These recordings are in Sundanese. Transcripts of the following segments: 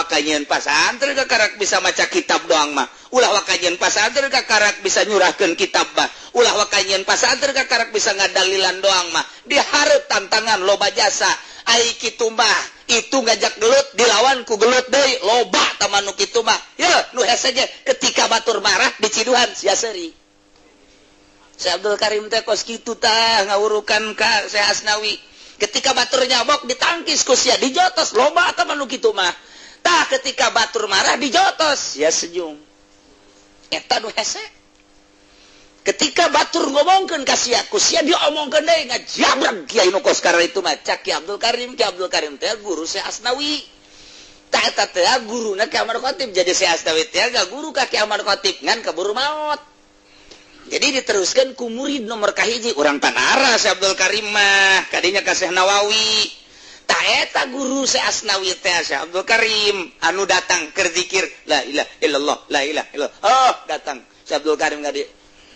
wakajian pasantren ka karak bisa maca kitab doang mah ulah wakajian pasantren ka karak bisa nyurahkeun kitab mah ulah wakajian pasantren ka karak bisa ngadalilan doang mah dihareup tantangan loba jasa ai kitu mah itu ngajak gelut dilawan ku gelut deui loba tamanu kitu mah ya nu hese ge ketika batur marah di Ciduhan sia seuri Syekh Abdul Karim teh kos kitu tah ngawurukan ka Syekh Asnawi ketika batur nyabok ditangkis ku sia dijotos loba tamanu kitu mah tah ketika batur marah dijotos ya senyum eta nu hese ketika batur ngomongkeun ka sia ku sia diomongkeun deui ngajabrag kiai nu kos karena itu mah cak Ki Abdul Karim teh guru Syekh Asnawi tah eta teh guruna Ki Ahmad Khatib jadi Syekh Asnawi teh guru ka Ki Ahmad Khatib ngan kaburu maot jadi diteruskan ku murid nomor kahiji urang Tanara Syekh Abdul Karim mah kadinya ka Syekh Nawawi tah eta guru Syekh Asnawi teh Syekh Abdul Karim anu datang keur zikir la ilaha illallah la ilaha illallah oh datang Syekh Abdul Karim gadi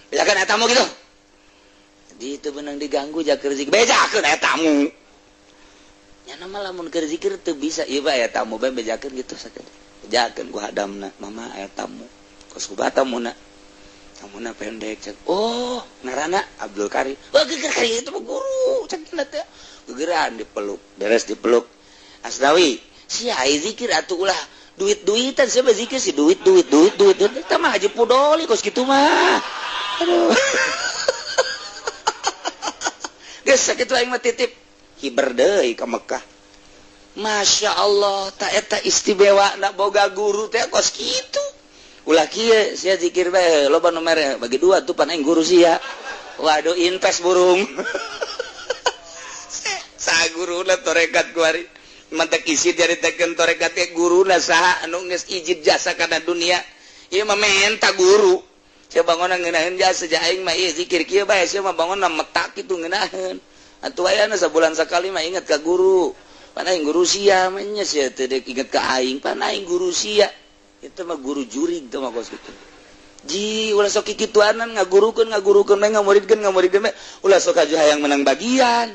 bejakeun eta tamu gitu di itu beunang diganggu jak keur zikir bejakeun eta tamu nya nama lamun keur zikir teu bisa ieu bae eta tamu bae bejakeun gitu sakeun bejakeun ku hadamna mama aya tamu kos ku batamuna tamuna pendek cek oh narana Abdul Karim oh geger kali itu guru cek teh gegeran dipeluk beres dipeluk Asnawi si ai zikir atuh ulah duit-duitan siapa zikir si duit eta mah Haji Pudoli kos kitu mah aduh geus sakitu aing mah titip hiber deui ka Mekah Masya Allah tak eta istimewa nak boga guru teh kos kitu ulah kieu sia zikir bae loba nu mere bagi dua tuh pan aing guru sia waduh invest burung sa guruna torekat kuari mantek isi dari teken torekat teh guruna saha anu geus ijid jasa kana dunia ieu mah menta guru sia bangunan ngeunaheun jasa ja aing mah ieu zikir kieu bae sia mah bangunan metak kitu ngeunaheun atuh aya na sabulan sakali mah inget ka guru pan aing guru sia mah nya sia teh dek inget ka aing pan aing guru sia itu mah guru jurig tuh mah kos gitu ji ulah sok kikituanan ngagurukeun meh ngamuridkeun meh ulah sok aju hayang menang bagian